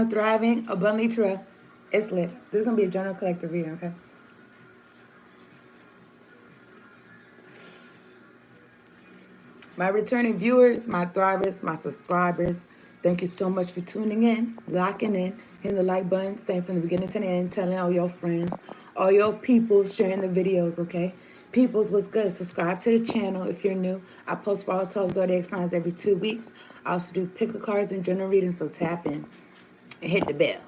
thriving, abundantly true. It's lit. This is gonna be a general collective reading, okay? My returning viewers, my thrivers, my subscribers, thank you so much for tuning in, locking in, hitting the like button, staying from the beginning to the end, telling all your friends, all your people, sharing the videos, okay? Peoples, what's good? Subscribe to the channel if you're new. I post for all 12 zodiac signs every 2 weeks. I also do pick a cards and general readings, so tap in and hit the bell.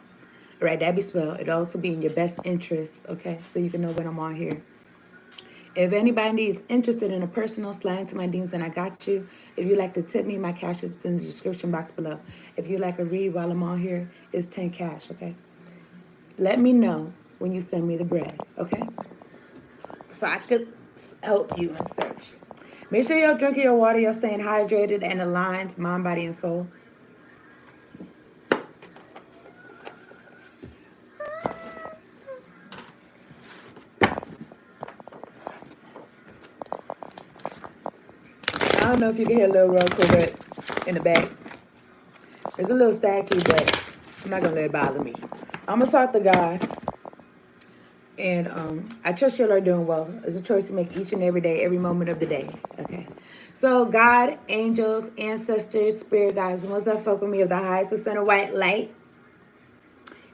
All right, that be spelled. It'll also be in your best interest, okay? So you can know when I'm on here. If anybody is interested in a personal, slide into my DMs and I got you. If you like to tip me, my cash is in the description box below. If you like a read while I'm on here, it's 10 cash, okay? Let me know when you send me the bread, okay? So I could help you and serve you. Make sure y'all drinking your water, y'all staying hydrated and aligned, mind, body, and soul. I don't know if you can hear a little roll corvette in the back. It's a little stacky, but I'm not going to let it bother me. I'm going to talk to God. And I trust y'all are doing well. It's a choice to make each and every day, every moment of the day. Okay. So God, angels, ancestors, spirit guides, the ones that fuck with me of the highest ascent of white light.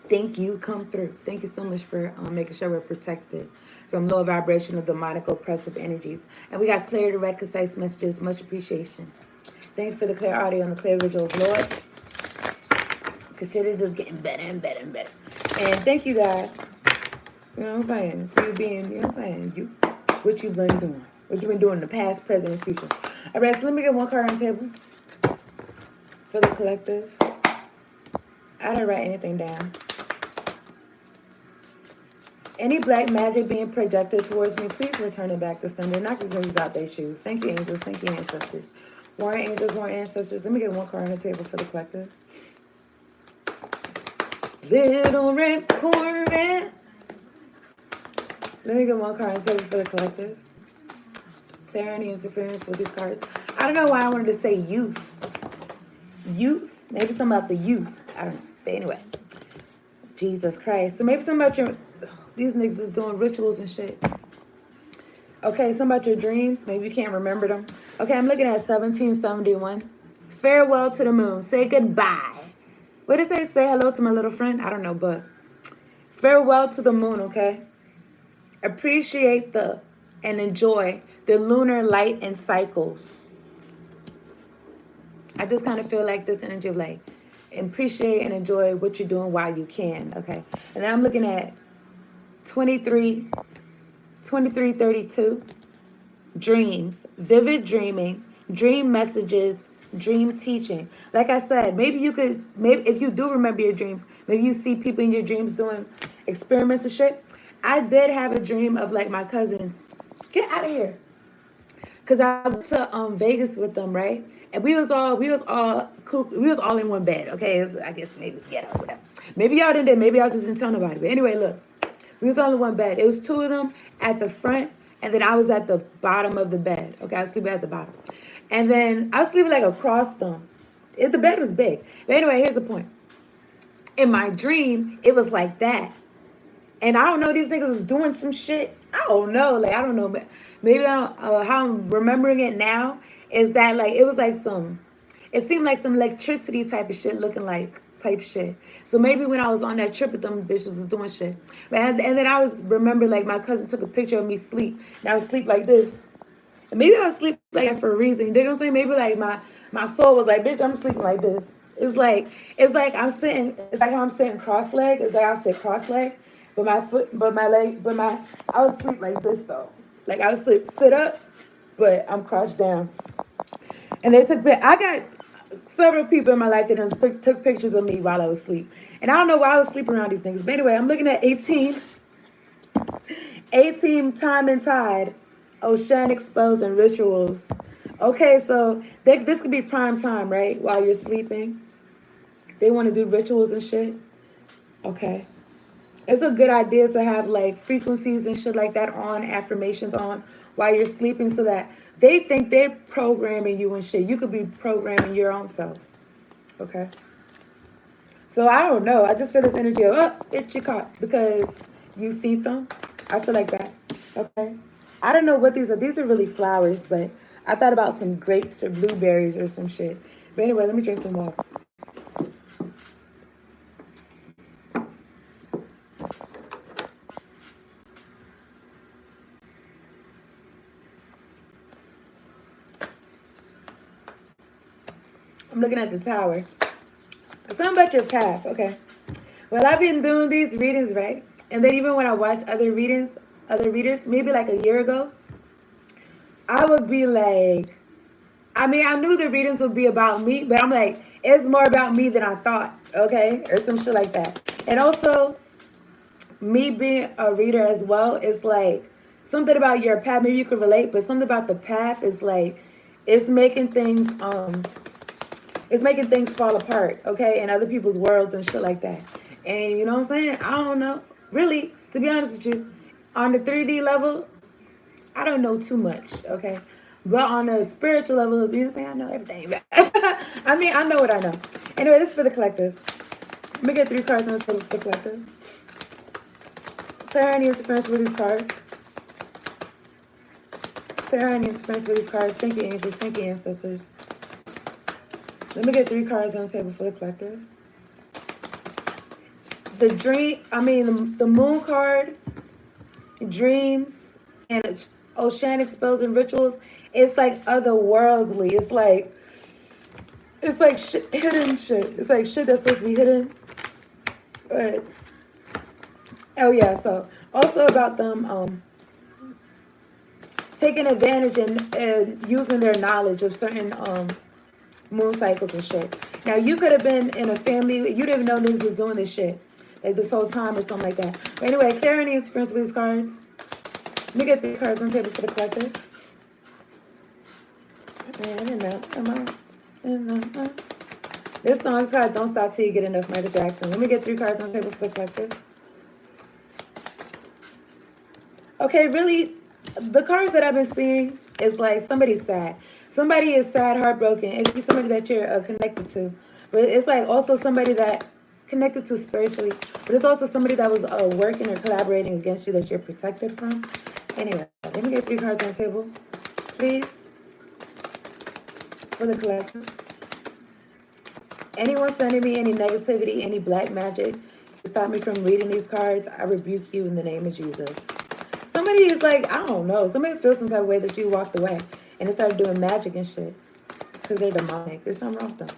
Thank you. Come through. Thank you so much for making sure we're protected from low vibrational, demonic, oppressive energies. And we got clear, direct, concise messages. Much appreciation. Thank you for the clear audio and the clear visuals, Lord. Because shit is just getting better and better and better. And thank you, God. You know what I'm saying? For you being, you know what I'm saying? What you've been doing. What you've been doing in the past, present, and future. All right, so let me get one card on the table for the collective. I didn't write anything down. Any black magic being projected towards me, please return it back to sender. Knock these niggas out their shoes. Thank you, angels. Thank you, ancestors. Warring angels, warring ancestors. Let me get one card on the table for the collective. Little red Corvette. Let me get one card on the table for the collective. Clear any interference with these cards. I don't know why I wanted to say youth. Youth? Maybe something about the youth. I don't know. But anyway. Jesus Christ. So maybe something about your... These niggas is doing rituals and shit. Okay, something about your dreams. Maybe you can't remember them. Okay, I'm looking at 1771. Farewell to the moon. Say goodbye. What did it say? Say hello to my little friend? I don't know, but... Farewell to the moon, okay? Appreciate and enjoy the lunar light and cycles. I just kind of feel like this energy of like, appreciate and enjoy what you're doing while you can, okay? And then I'm looking at 2332, dreams, vivid dreaming, dream messages, dream teaching. Like I said, maybe if you do remember your dreams, maybe you see people in your dreams doing experiments and shit. I did have a dream of like my cousins. Get out of here. Cause I went to Vegas with them, right? And we was all in one bed, okay? I guess maybe it's ghetto or whatever. Maybe y'all didn't, maybe y'all just didn't tell nobody. But anyway, look, we was all in one bed. It was two of them at the front, and then I was at the bottom of the bed. Okay, I was sleeping at the bottom. And then I was sleeping like across them. The bed was big. But anyway, here's the point. In my dream, it was like that. And I don't know, these niggas was doing some shit. I don't know. Like, I don't know. Maybe how I'm remembering it now is that, like, it was like it seemed like some electricity type of shit looking like type shit. So maybe when I was on that trip with them bitches was doing shit. And then I was remember, like, my cousin took a picture of me sleep. And I would sleep like this. And maybe I would sleep like that for a reason. You know what I'm saying? Maybe, like, my soul was like, bitch, I'm sleeping like this. It's like I'm sitting, it's like how I'm sitting cross-legged. It's like I sit cross-legged. I would sleep like this though. Like I would sit up, but I'm crouched down. And I got several people in my life that took pictures of me while I was asleep. And I don't know why I was sleeping around these niggas. But anyway, I'm looking at 18 time and tide, oceanic spells and rituals. Okay, so this could be prime time, right? While you're sleeping. They want to do rituals and shit. Okay. It's a good idea to have like frequencies and shit like that on, affirmations on while you're sleeping so that they think they're programming you and shit. You could be programming your own self. Okay. So I don't know. I just feel this energy of, oh, it's your caught because you seen them. I feel like that. Okay. I don't know what these are. These are really flowers, but I thought about some grapes or blueberries or some shit. But anyway, let me drink some water. I'm looking at the tower. Something about your path. Okay. Well, I've been doing these readings, right? And then even when I watch other readings, other readers, maybe like a year ago, I would be like, I mean, I knew the readings would be about me, but I'm like, it's more about me than I thought, okay? Or some shit like that. And also, me being a reader as well, it's like something about your path, maybe you could relate, but something about the path is like, it's making things, it's making things fall apart, okay? In other people's worlds and shit like that. And you know what I'm saying? I don't know. Really, to be honest with you, on the 3D level, I don't know too much, okay? But on a spiritual level, you know what I'm saying? I know everything. I mean, I know what I know. Anyway, this is for the collective. Let me get 3 cards on this for the collective. Clear any interference with these cards. Clear any interference with these cards. Thank you, angels. Thank you, ancestors. Let me get 3 cards on the table for the collective. The moon card, dreams, and it's oceanic spells and rituals. It's like otherworldly. It's like shit, hidden shit. It's like shit that's supposed to be hidden. But oh yeah, so also about them taking advantage and using their knowledge of certain moon cycles and shit. Now you could have been in a family, you didn't even know niggas was doing this shit like this whole time or something like that. But anyway, clear any experience with these cards. Let me get 3 cards on the table for the collective. This song's called Don't Stop Till You Get Enough, Michael Jackson. Let me get 3 cards on the table for the collective. Okay, really, the cards that I've been seeing is like somebody's sad. Somebody is sad, heartbroken. It could be somebody that you're connected to. But it's like also somebody that connected to spiritually. But it's also somebody that was working or collaborating against you that you're protected from. Anyway, let me get 3 cards on the table, please, for the collective. Anyone sending me any negativity, any black magic to stop me from reading these cards, I rebuke you in the name of Jesus. Somebody is like, I don't know, somebody feels some type of way that you walked away and they started doing magic and shit because they're demonic. There's something wrong with them.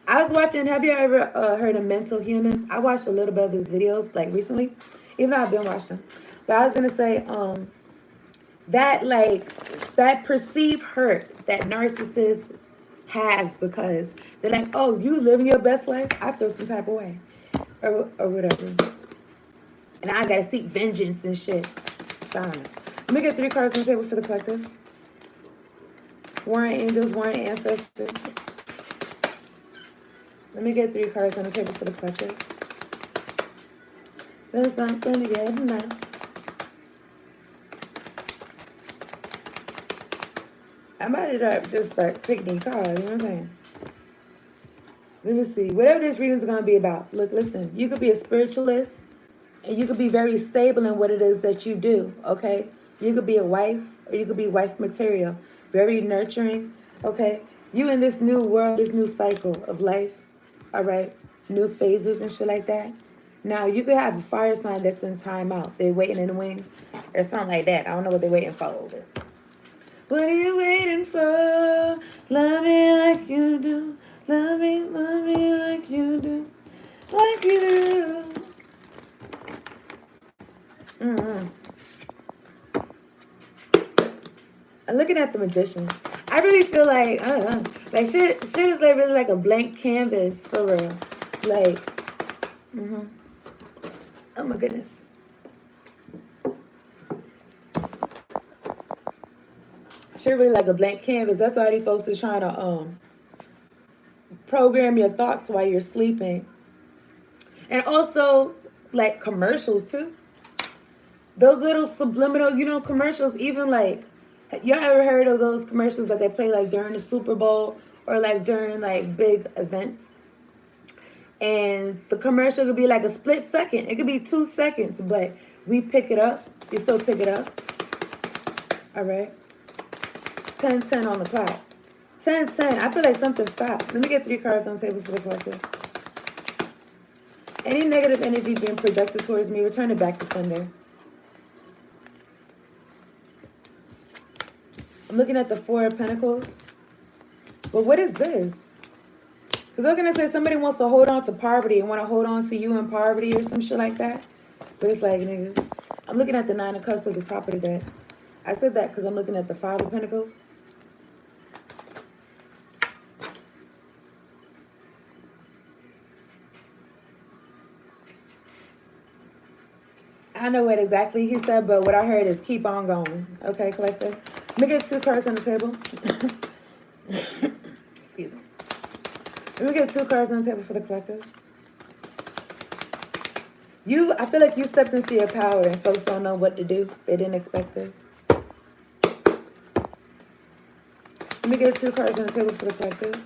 I was watching, have you ever heard of Mental Humans? I watched a little bit of his videos like recently, even though I've been watching them. But I was going to say that perceived hurt that narcissists have because they're like, oh, you living your best life? I feel some type of way or whatever. And I got to seek vengeance and shit. So I don't know. Let me get 3 cards on the table for the collective. Warring angels, warring ancestors. Let me get 3 cards on the table for the collective. There's something together now. I might end up just picking these cards, you know what I'm saying? Let me see. Whatever this reading is going to be about. Look, listen. You could be a spiritualist. And you could be very stable in what it is that you do, okay? You could be a wife, or you could be wife material. Very nurturing, okay? You in this new world, this new cycle of life, all right? New phases and shit like that. Now, you could have a fire sign that's in timeout. They're waiting in the wings or something like that. I don't know what they're waiting for over there. What are you waiting for? Love me like you do. Love me like you do. Like you do. I'm looking at the Magician. I really feel like, like shit is like really like a blank canvas for real. Like, oh my goodness. Shit really like a blank canvas. That's why these folks are trying to program your thoughts while you're sleeping. And also, like commercials too. Those little subliminal, commercials, even like, y'all ever heard of those commercials that they play like during the Super Bowl or like during like big events? And the commercial could be like a split second. It could be 2 seconds, but we pick it up. You still pick it up. All right. 10-10 on the clock. 10-10. I feel like something stopped. Let me get 3 cards on the table for the collective. Any negative energy being projected towards me, return it back to sender. I'm looking at the 4 of Pentacles. But what is this? Because I'm going to say somebody wants to hold on to poverty and want to hold on to you in poverty or some shit like that. But it's like, nigga, I'm looking at the 9 of Cups at the top of the deck. I said that because I'm looking at the 5 of Pentacles. I know what exactly he said, but what I heard is keep on going. Okay, collective. Let me get 2 cards on the table. Excuse me. Let me get 2 cards on the table for the collective. I feel like you stepped into your power and folks don't know what to do. They didn't expect this. Let me get 2 cards on the table for the collective.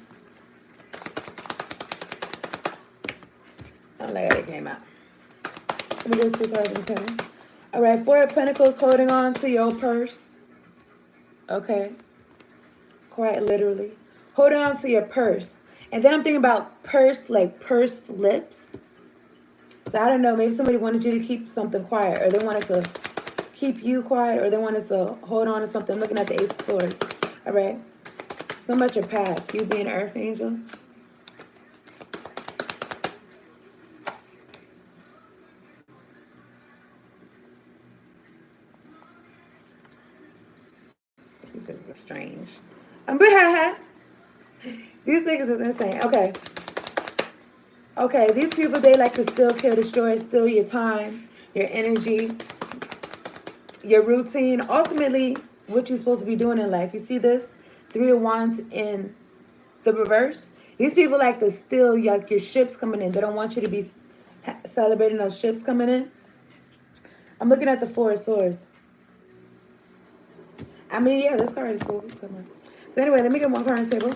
I don't like how they came out. Let me get 2 cards on the table. All right, 4 of Pentacles, holding on to your purse. Okay. Quite literally. Holding on to your purse. And then I'm thinking about purse, like pursed lips. So I don't know, maybe somebody wanted you to keep something quiet, or they wanted to keep you quiet, or they wanted to hold on to something. I'm looking at the Ace of Swords. All right. So much your path. You being an Earth Angel. These things are strange. These things is insane. Okay. Okay, these people, they like to steal, kill, destroy, steal your time, your energy, your routine. Ultimately, what you're supposed to be doing in life. You see this? 3 of Wands in the reverse. These people like to steal like your ships coming in. They don't want you to be celebrating those ships coming in. I'm looking at the 4 of Swords. I mean, yeah, this card is cool. Come on. So anyway, let me get 1 card on the table.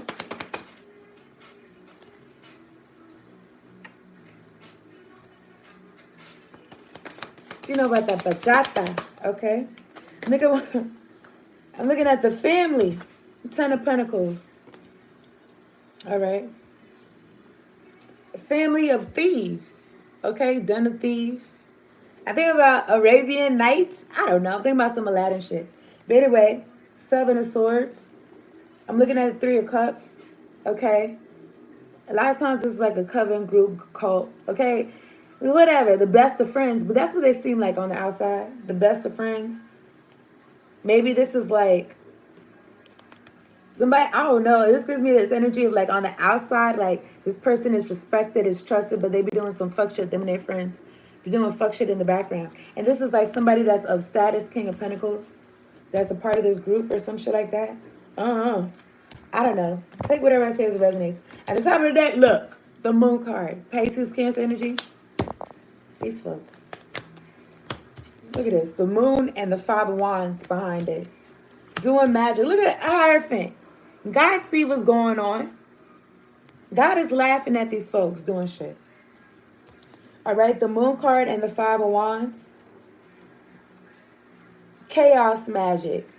Do you know about that bachata? Okay. I'm looking at the family. 10 of Pentacles. All right. Family of thieves. Okay. Den of Thieves. I think about Arabian Nights. I don't know. I'm thinking about some Aladdin shit. But anyway, 7 of Swords. I'm looking at the 3 of Cups. Okay. A lot of times it's like a coven group cult. Okay. Whatever. The best of friends. But that's what they seem like on the outside. The best of friends. Maybe this is like somebody, I don't know. This gives me this energy of like on the outside, like this person is respected, is trusted, but they be doing some fuck shit, them and their friends. Be doing fuck shit in the background. And this is like somebody that's of status, King of Pentacles, that's a part of this group or some shit like that. I don't know. Take whatever I say as it resonates. At the top of the deck, look, the Moon card. Pisces, Cancer energy. These folks. Look at this. The Moon and the 5 of Wands behind it. Doing magic. Look at Hierophant. God see what's going on. God is laughing at these folks doing shit. All right. The Moon card and the 5 of Wands. Chaos magic.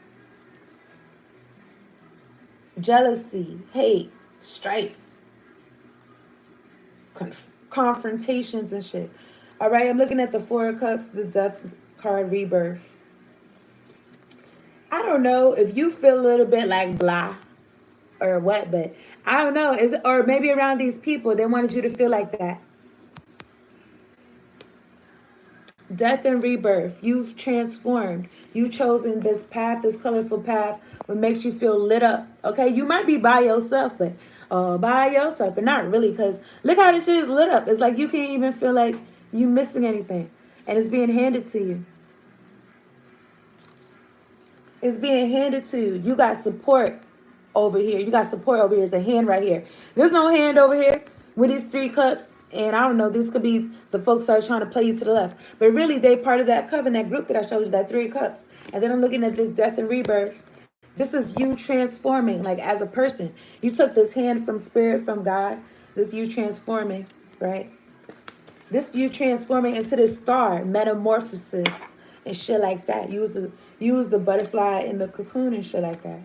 Jealousy. Hate. Strife. Confrontations and shit. All right. I'm looking at the 4 of Cups. The Death card, Rebirth. I don't know if you feel a little bit like blah or what, but I don't know. Or maybe around these people, they wanted you to feel like that. Death and rebirth. You've transformed. You've chosen this path, this colorful path, what makes you feel lit up. Okay, you might be by yourself, but not really, because look how this shit is lit up. It's like you can't even feel like you missing anything, and it's being handed to you. It's being handed to you. You got support over here. You got support over here. There's a hand right here. There's no hand over here with these 3 cups. And I don't know, this could be the folks that are trying to play you to the left. But really, they part of that coven, that group that I showed you, that 3 cups. And then I'm looking at this death and rebirth. This is you transforming, like as a person. You took this hand from spirit, from God. This you transforming. right? This you transforming into this star, metamorphosis and shit like that. Use the butterfly in the cocoon and shit like that.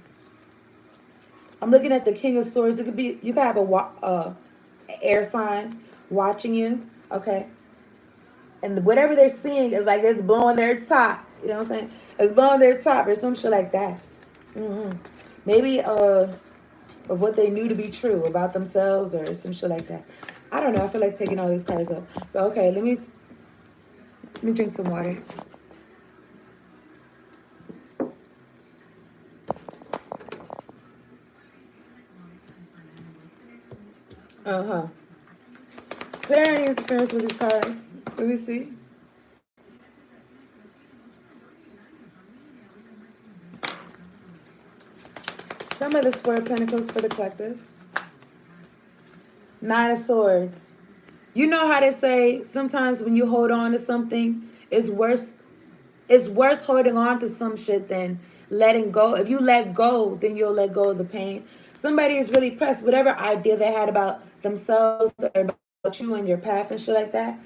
I'm looking at the King of Swords. It could be, you could have a air sign watching you, okay? And whatever they're seeing is like it's blowing their top. You know what I'm saying? It's blowing their top or some shit like that. Maybe of what they knew to be true about themselves or some shit like that. I don't know. I feel like taking all these cards up. But okay, let me drink some water. Uh-huh. Clarity interference with these cards. Let me see. Some of this Four of Pentacles for the collective. Nine of Swords. You know how they say sometimes when you hold on to something, it's worse holding on to some shit than letting go. If you let go, then you'll let go of the pain. Somebody is really pressed, whatever idea they had about themselves or about you and your path and shit like that.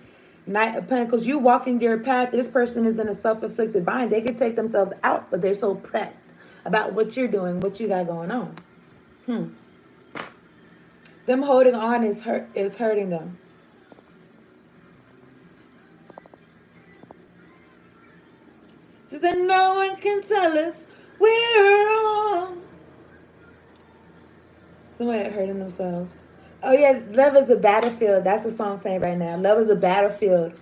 Knight of Pentacles, you walking your path, this person is in a self-inflicted bind. They could take themselves out, but they're so pressed about what you're doing, what you got going on. Them holding on is hurting them. Just that no one can tell us we're wrong. Somebody hurting themselves. Oh yeah, Love is a Battlefield. That's the song playing right now. Love is a Battlefield.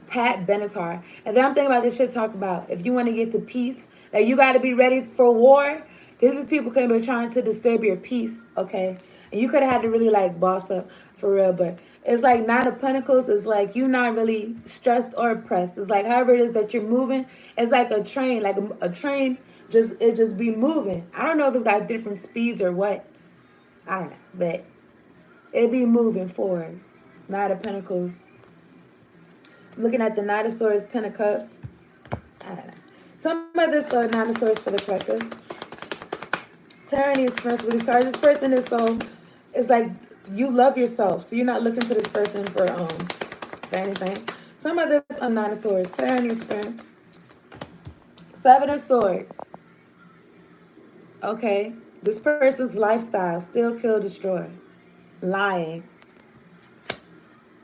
Pat Benatar. And then I'm thinking about this shit talk about if you want to get to peace, that you got to be ready for war. This is people could have been trying to disturb your peace, okay? And you could have had to really like boss up for real. But it's like Nine of Pentacles is like you're not really stressed or oppressed. It's like however it is that you're moving, it's like a train. Like a train just be moving. I don't know if it's got different speeds or what. I don't know. But it be moving forward. Nine of Pentacles. Looking at the Knight of Swords, Ten of Cups. I don't know. Some of this Nine of Swords for the collective. Clarity is friends with these cards. This person is it's like you love yourself, so you're not looking to this person for anything. Some of this Nine of Swords. Clarity is friends. Seven of Swords. Okay. This person's lifestyle, steal, kill, destroy. Lying.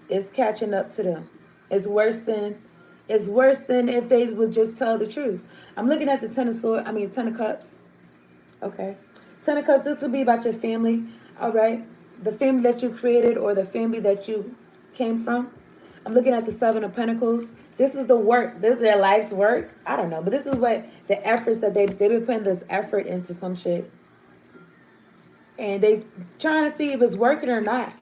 Is catching up to them. It's worse than if they would just tell the truth. I'm looking at the Ten of Cups. Okay. Ten of Cups, this will be about your family. All right. The family that you created or the family that you came from. I'm looking at the Seven of Pentacles. This is the work. This is their life's work. I don't know. But this is what the efforts that they've been putting this effort into some shit. And they trying to see if it's working or not.